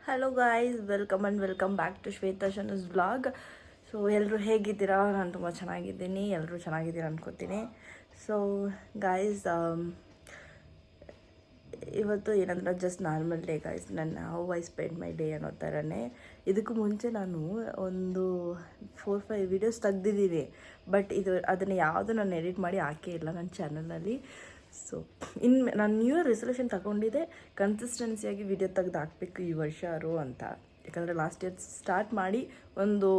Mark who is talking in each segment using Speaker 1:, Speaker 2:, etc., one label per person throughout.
Speaker 1: Hello guys, welcome back to Shweta ಶನಸ್ vlog. So ಎಲ್ಲರೂ ಹೇಗಿದ್ದೀರಾ? ನಾನು ತುಂಬ ಚೆನ್ನಾಗಿದ್ದೀನಿ. ಎಲ್ಲರೂ ಚೆನ್ನಾಗಿದ್ದೀರಾ ಅನ್ಕೋತೀನಿ. ಸೊ ಗಾಯ್ಸ್, ಇವತ್ತು ಏನಂದ್ರೆ ಜಸ್ಟ್ ನಾರ್ಮಲ್ ಡೇ ಗಾಯ್ಸ್. ನನ್ನ how I spend my day ಅನ್ನೋ ಥರನೇ. ಇದಕ್ಕೂ ಮುಂಚೆ ನಾನು ಒಂದು 4-5 ವೀಡಿಯೋಸ್ ತೆಗ್ದಿದ್ದೀನಿ, ಬಟ್ ಅದನ್ನು ಯಾವುದು ನಾನು ಎಡಿಟ್ ಮಾಡಿ ಹಾಕೇ ಇಲ್ಲ ನನ್ನ ಚಾನಲಲ್ಲಿ. ಸೊ ನಾನು ನ್ಯೂ ಇಯರ್ ರೆಸಲ್ಯೂಷನ್ ತಗೊಂಡಿದ್ದೆ, ಕನ್ಸಿಸ್ಟೆನ್ಸಿಯಾಗಿ ವಿಡಿಯೋ ತೆಗೆದು ಹಾಕಬೇಕು ಈ ವರ್ಷ ಅಂತ. ಯಾಕಂದರೆ ಲಾಸ್ಟ್ ಇಯರ್ ಸ್ಟಾರ್ಟ್ ಮಾಡಿ ಒಂದು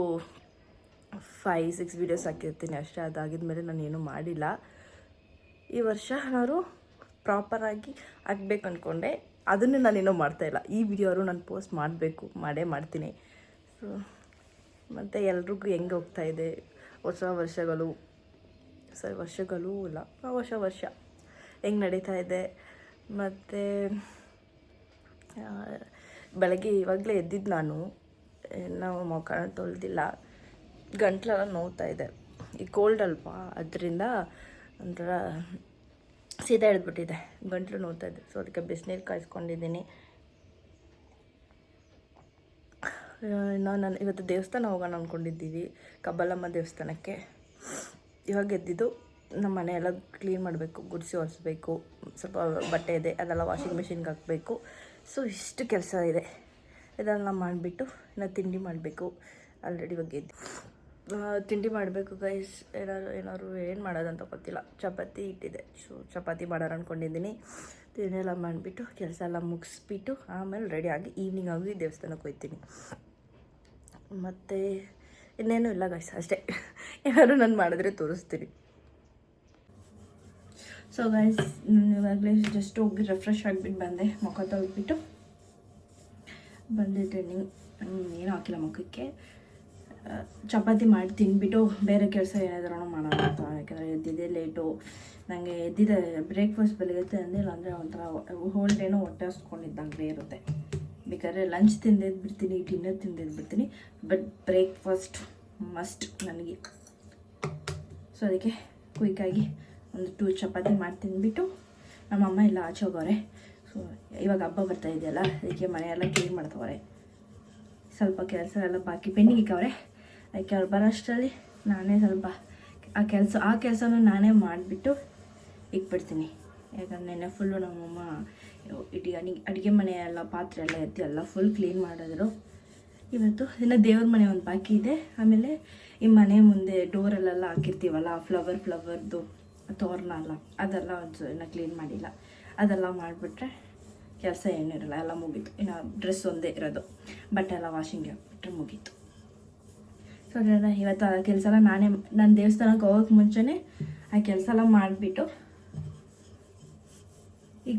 Speaker 1: 5-6 ವೀಡಿಯೋಸ್ ಹಾಕಿರ್ತೀನಿ ಅಷ್ಟೇ. ಅದಾಗಿದ್ಮೇಲೆ ನಾನು ಏನೂ ಮಾಡಿಲ್ಲ. ಈ ವರ್ಷ ನಾನು ಪ್ರಾಪರಾಗಿ ಹಾಕ್ಬೇಕು ಅಂದ್ಕೊಂಡೆ, ಅದನ್ನು ನಾನೇನೋ ಮಾಡ್ತಾಯಿಲ್ಲ. ಈ ವಿಡಿಯೋರು ನಾನು ಪೋಸ್ಟ್ ಮಾಡೇ ಮಾಡ್ತೀನಿ. ಸೊ ಮತ್ತು ಎಲ್ರಿಗೂ ಹೆಂಗೆ ಹೋಗ್ತಾಯಿದೆ ವರ್ಷಗಳು ಇಲ್ಲ ವರ್ಷ ಹೆಂಗೆ ನಡೀತಾ ಇದೆ. ಮತ್ತು ಬೆಳಗ್ಗೆ ಇವಾಗಲೇ ಎದ್ದಿದ್ದು ನಾನು ಮುಖ ತೊಳೆದಿಲ್ಲ, ಗಂಟ್ಲೆಲ್ಲ ನೋವ್ತಾ ಇದೆ. ಈ ಕೋಲ್ಡ್ ಅಲ್ವಾ, ಅದರಿಂದ ಒಂಥರ ಸೀದಾ ಹಿಡಿದ್ಬಿಟ್ಟಿದೆ, ಗಂಟ್ಲು ನೋವ್ತಾ ಇದೆ. ಸೊ ಅದಕ್ಕೆ ಬಿಸಿನೀರು ಕಾಯಿಸ್ಕೊಂಡಿದ್ದೀನಿ. ನಾನು ಇವತ್ತು ದೇವಸ್ಥಾನ ಹೋಗೋಣ ಅಂದ್ಕೊಂಡಿದ್ದೀವಿ, ಕಬ್ಬಾಲಮ್ಮ ದೇವಸ್ಥಾನಕ್ಕೆ. ಇವಾಗ ಎದ್ದಿದ್ದು ನಮ್ಮ ಮನೆಯೆಲ್ಲ ಕ್ಲೀನ್ ಮಾಡಬೇಕು, ಗುಡಿಸಿ ಒರೆಸ್ಬೇಕು, ಸ್ವಲ್ಪ ಬಟ್ಟೆ ಇದೆ ಅದೆಲ್ಲ ವಾಷಿಂಗ್ ಮಿಷಿನ್ಗೆ ಹಾಕಬೇಕು. ಸೊ ಇಷ್ಟು ಕೆಲಸ ಇದೆ. ಇದೆಲ್ಲ ಮಾಡಿಬಿಟ್ಟು ಇನ್ನು ತಿಂಡಿ ಮಾಡಬೇಕು. ಆಲ್ರೆಡಿ ಇವಾಗ ಎದ್ದು ತಿಂಡಿ ಮಾಡಬೇಕು ಗೈಸ್. ಏನಾದ್ರು ಏನು ಮಾಡೋದಂತ ಗೊತ್ತಿಲ್ಲ. ಚಪಾತಿ ಇಟ್ಟಿದೆ, ಸೊ ಚಪಾತಿ ಮಾಡೋರು ಅಂದ್ಕೊಂಡಿದ್ದೀನಿ. ತಿಂಡಿ ಎಲ್ಲ ಮಾಡಿಬಿಟ್ಟು ಕೆಲಸ ಎಲ್ಲ ಮುಗಿಸ್ಬಿಟ್ಟು ಆಮೇಲೆ ರೆಡಿಯಾಗಿ ಈವ್ನಿಂಗ್ ಆಗಿ ದೇವಸ್ಥಾನಕ್ಕೆ ಹೋಗ್ತೀನಿ. ಮತ್ತು ಇನ್ನೇನು ಇಲ್ಲ ಗೈಸ್, ಅಷ್ಟೇ. ಏನಾದ್ರು ನಾನು ಮಾಡಿದ್ರೆ ತೋರಿಸ್ತೀನಿ. ಸೊ ಗೈಸ್, ಇವಾಗಲೇ ಜಸ್ಟ್ ಹೋಗಿ ರಿಫ್ರೆಶ್ ಆಗಿಬಿಟ್ಟು ಬಂದೆ, ಮುಖ ತೊಳೆದ್ಬಿಟ್ಟು ಬಂದಿದ್ದೀನಿ. ಏನೂ ಹಾಕಿಲ್ಲ ಮುಖಕ್ಕೆ. ಚಪಾತಿ ಮಾಡಿ ತಿಂದ್ಬಿಟ್ಟು ಬೇರೆ ಕೆಲಸ ಏನಾದ್ರೂ ಮಾಡೋಣ ಅಂತ. ಯಾಕಂದರೆ ಎದ್ದಿದ್ದೆ ಲೇಟು. ನನಗೆ ಎದ್ದಿದ್ದೆ ಬ್ರೇಕ್ಫಾಸ್ಟ್ ಬೆಳಗ್ಗೆ ಅಂದಿಲ್ಲ ಅಂದರೆ ಒಂಥರ ಹೋಲ್ ಡೇನೂ ಹೊಟ್ಟೆ ಹಸ್ಕೊಂಡಿದ್ದಂಗೆ ಇರುತ್ತೆ. ಬೇಕಾದ್ರೆ ಲಂಚ್ ತಿಂದಿದ್ಬಿಡ್ತೀನಿ, ಡಿನ್ನರ್ ತಿಂದಿದ್ಬಿಡ್ತೀನಿ, ಬಟ್ ಬ್ರೇಕ್ಫಾಸ್ಟ್ ಮಸ್ಟ್ ನನಗೆ. ಸೊ ಅದಕ್ಕೆ ಕ್ವಿಕ್ಕಾಗಿ ಒಂದು 2 ಚಪಾತಿ ಮಾಡಿ ತಿಂದ್ಬಿಟ್ಟು ನಮ್ಮಮ್ಮ ಎಲ್ಲ ಆಚೆ ಹೋಗೋರೆ. ಸೊ ಇವಾಗ ಹಬ್ಬ ಬರ್ತಾ ಇದೆಯಲ್ಲ, ಅದಕ್ಕೆ ಮನೆಯೆಲ್ಲ ಕ್ಲೀನ್ ಮಾಡ್ತವ್ರೆ. ಸ್ವಲ್ಪ ಕೆಲಸ ಎಲ್ಲ ಬಾಕಿ ಪೆಂಡಿಂಗ್ ಇಕ್ಕವ್ರೆ. ಅದಕ್ಕೆ ಅವ್ರು ಬರೋ ಅಷ್ಟರಲ್ಲಿ ನಾನೇ ಸ್ವಲ್ಪ ಆ ಕೆಲಸನೂ ನಾನೇ ಮಾಡಿಬಿಟ್ಟು ಇಕ್ಬಿಡ್ತೀನಿ. ಯಾಕಂದರೆ ನೆನ್ನೆ ಫುಲ್ಲು ನಮ್ಮಮ್ಮ ಅಡುಗೆ ಮನೆಯೆಲ್ಲ ಪಾತ್ರೆ ಎಲ್ಲ ಎತ್ತಿ ಎಲ್ಲ ಫುಲ್ ಕ್ಲೀನ್ ಮಾಡಿದ್ರು. ಇವತ್ತು ಇನ್ನು ದೇವ್ರ ಮನೆ ಒಂದು ಬಾಕಿ ಇದೆ. ಆಮೇಲೆ ಈ ಮನೆ ಮುಂದೆ ಡೋರಲ್ಲೆಲ್ಲ ಹಾಕಿರ್ತೀವಲ್ಲ ಫ್ಲವರ್ದು ತೋರಣ ಅಲ್ಲ, ಅದೆಲ್ಲ ಒಂದು ಇನ್ನೂ ಕ್ಲೀನ್ ಮಾಡಿಲ್ಲ. ಅದೆಲ್ಲ ಮಾಡಿಬಿಟ್ರೆ ಕೆಲಸ ಏನಿರಲ್ಲ, ಎಲ್ಲ ಮುಗೀತು. ಇನ್ನು ಡ್ರೆಸ್ ಒಂದೇ ಇರೋದು, ಬಟ್ಟೆ ಎಲ್ಲ ವಾಷಿಂಗ್ ಹಾಕ್ಬಿಟ್ರೆ ಮುಗೀತು. ಸೊ ಅದರಿಂದ ಇವತ್ತು ಆ ಕೆಲಸ ಎಲ್ಲ ನಾನು ದೇವಸ್ಥಾನಕ್ಕೆ ಹೋಗೋಕ್ಕೆ ಮುಂಚೆನೇ ಆ ಕೆಲಸ ಎಲ್ಲ ಮಾಡಿಬಿಟ್ಟು ಈಗ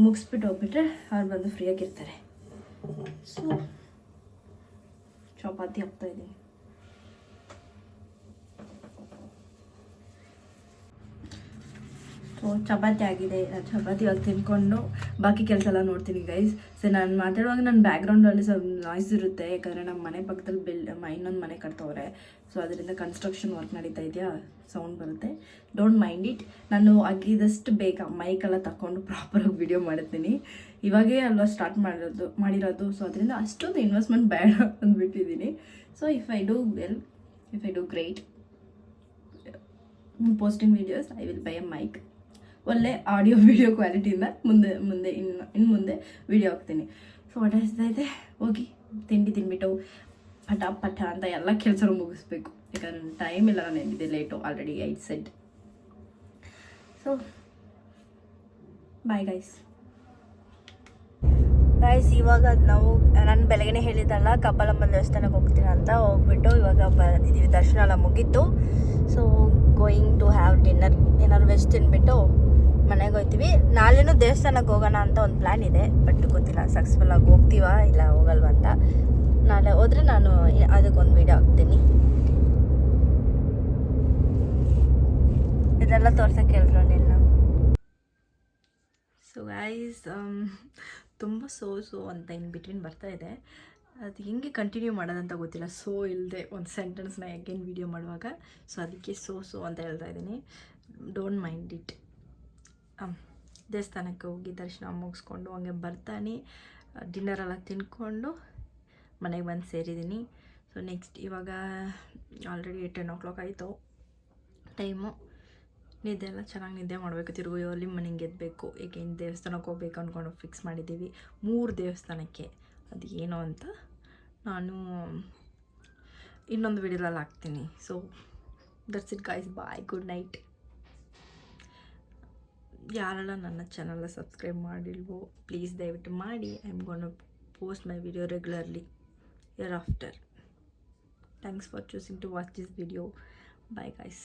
Speaker 1: ಮುಗಿಸ್ಬಿಟ್ಟು ಹೋಗ್ಬಿಟ್ರೆ ಅವ್ರು ಬಂದು ಫ್ರೀಯಾಗಿರ್ತಾರೆ. ಸೊ ಚಪಾತಿ ಹಾಕ್ತಾಯಿದ್ದೀನಿ. ಸೊ ಚಪಾತಿ ಆಗಿದೆ. ಚಪಾತಿ ಇವಾಗ ತಿನ್ಕೊಂಡು ಬಾಕಿ ಕೆಲಸ ಎಲ್ಲ ನೋಡ್ತೀನಿ ಗೈಸ್. ಸೊ ನಾನು ಮಾತಾಡುವಾಗ ನನ್ನ ಬ್ಯಾಕ್ಗ್ರೌಂಡಲ್ಲಿ ಸ್ವಲ್ಪ ನಾಯ್ಸ್ ಇರುತ್ತೆ, ಯಾಕಂದರೆ ನಮ್ಮ ಮನೆ ಪಕ್ಕದಲ್ಲಿ ಇನ್ನೊಂದು ಮನೆ ಕಟ್ತವ್ರೆ. ಸೊ ಅದರಿಂದ ಕನ್ಸ್ಟ್ರಕ್ಷನ್ ವರ್ಕ್ ನಡೀತಾ ಇದೆಯಾ, ಸೌಂಡ್ ಬರುತ್ತೆ. Don't mind it. ನಾನು ಆಗಿದಷ್ಟು ಬೇಗ ಮೈಕೆಲ್ಲ ತಗೊಂಡು ಪ್ರಾಪರಾಗಿ ವಿಡಿಯೋ ಮಾಡ್ತೀನಿ. ಇವಾಗೇ ಅಲ್ವಾ ಸ್ಟಾರ್ಟ್ ಮಾಡಿರೋದು. ಸೊ ಅದರಿಂದ ಅಷ್ಟೊಂದು ಇನ್ವೆಸ್ಟ್ಮೆಂಟ್ ಬೇಡ ಅಂದ್ಬಿಟ್ಟಿದ್ದೀನಿ. So if I do great posting videos, I will buy a mic. ಒಳ್ಳೆ ಆಡಿಯೋ ವಿಡಿಯೋ ಕ್ವಾಲಿಟಿಯಿಂದ ಇನ್ನು ಮುಂದೆ ವಿಡಿಯೋ ಹಾಕ್ತೀನಿ. ಸೊ ಹೊಟ್ಟೆ ಹೋಗಿ ತಿಂಡಿ ತಿನ್ಬಿಟ್ಟು ಪಟ ಅಂತ ಎಲ್ಲ ಕೆಲಸ ಮುಗಿಸ್ಬೇಕು. ಯಾಕಂದರೆ ಟೈಮ್ ಇಲ್ಲ, ನಾನು ಎದ್ದಿದ್ದೆ late, already 8 set. So bye guys. ಇವಾಗ ನಾವು ನಾನು ಬೆಳಗ್ಗೆ ಹೇಳಿದ್ದಲ್ಲ ಕಬ್ಬಾಲಮ್ಮ ದೇವಸ್ಥಾನಕ್ಕೆ ಹೋಗ್ತೀನಿ ಅಂತ, ಹೋಗ್ಬಿಟ್ಟು ಇವಾಗ ಬಂದಿದ್ದೀವಿ. ದರ್ಶನ ಎಲ್ಲ ಮುಗೀತು. So going to have dinner. ಏನಾದ್ರು ವೆಜ್ ತಿನ್ಬಿಟ್ಟು ಮನೆಗೆ ಹೋಗ್ತೀವಿ. ನಾಳೆನೂ ದೇವಸ್ಥಾನಕ್ಕೆ ಹೋಗೋಣ ಅಂತ ಒಂದು ಪ್ಲ್ಯಾನ್ ಇದೆ, ಬಟ್ ಗೊತ್ತಿಲ್ಲ ಸಕ್ಸಸ್ಫುಲ್ ಆಗಿ ಹೋಗ್ತೀವಾ ಇಲ್ಲ ಹೋಗಲ್ವ ಅಂತ. ನಾಳೆ ಹೋದರೆ ನಾನು ಅದಕ್ಕೊಂದು ವೀಡಿಯೋ ಹಾಕ್ತೀನಿ. ಇದೆಲ್ಲ ತೋರ್ಸೋಕ್ಕೆ ಹೇಳಿದ್ರು ನಿನ್ನ. ಸೊ ಗೈಸ್, ತುಂಬ ಸೋ ಅಂತ ಇನ್ ಬಿಟ್ವೀನ್ ಬರ್ತಾ ಇದೆ. ಅದು ಹೆಂಗೆ ಕಂಟಿನ್ಯೂ ಮಾಡೋದಂತ ಗೊತ್ತಿಲ್ಲ. ಸೋ ಇಲ್ಲದೆ ಒಂದು ಸೆಂಟೆನ್ಸ್ನ ಅಗೇನ್ ವೀಡಿಯೋ ಮಾಡುವಾಗ. ಸೊ ಅದಕ್ಕೆ ಸೋ ಅಂತ ಹೇಳ್ತಾ ಇದ್ದೀನಿ. Don't mind it. ದೇವಸ್ಥಾನಕ್ಕೆ ಹೋಗಿ ದರ್ಶನ ಮುಗಿಸ್ಕೊಂಡು ಹಂಗೆ ಬರ್ತಾನೆ ಡಿನ್ನರೆಲ್ಲ ತಿನ್ಕೊಂಡು ಮನೆಗೆ ಬಂದು ಸೇರಿದ್ದೀನಿ. ಸೊ ನೆಕ್ಸ್ಟ್ ಇವಾಗ ಆಲ್ರೆಡಿ 10 ಆಯಿತು ಟೈಮು. ನಿದ್ದೆ ಎಲ್ಲ ಚೆನ್ನಾಗಿ ನಿದ್ದೆ ಮಾಡಬೇಕು, ತಿರುಗು ಅಲ್ಲಿ ಮನೆಗೆ ಎದ್ದಬೇಕು. ಏಕೆ ಇನ್ನು ದೇವಸ್ಥಾನಕ್ಕೆ ಹೋಗ್ಬೇಕು ಅಂದ್ಕೊಂಡು ಫಿಕ್ಸ್ ಮಾಡಿದ್ದೀವಿ, 3 ದೇವಸ್ಥಾನಕ್ಕೆ. ಅದು ಏನು ಅಂತ ನಾನು ಇನ್ನೊಂದು ವಿಡಿಯೋದಲ್ಲಿ ಹಾಕ್ತೀನಿ. So that's it guys, bye, good night. ಯಾರೆಲ್ಲ ನನ್ನ ಚಾನಲ್ನ ಸಬ್ಸ್ಕ್ರೈಬ್ ಮಾಡಿಲ್ವೋ ಪ್ಲೀಸ್ ದಯವಿಟ್ಟು ಮಾಡಿ. I am gonna post my video regularly hereafter. Thanks for choosing to watch this video. Bye guys.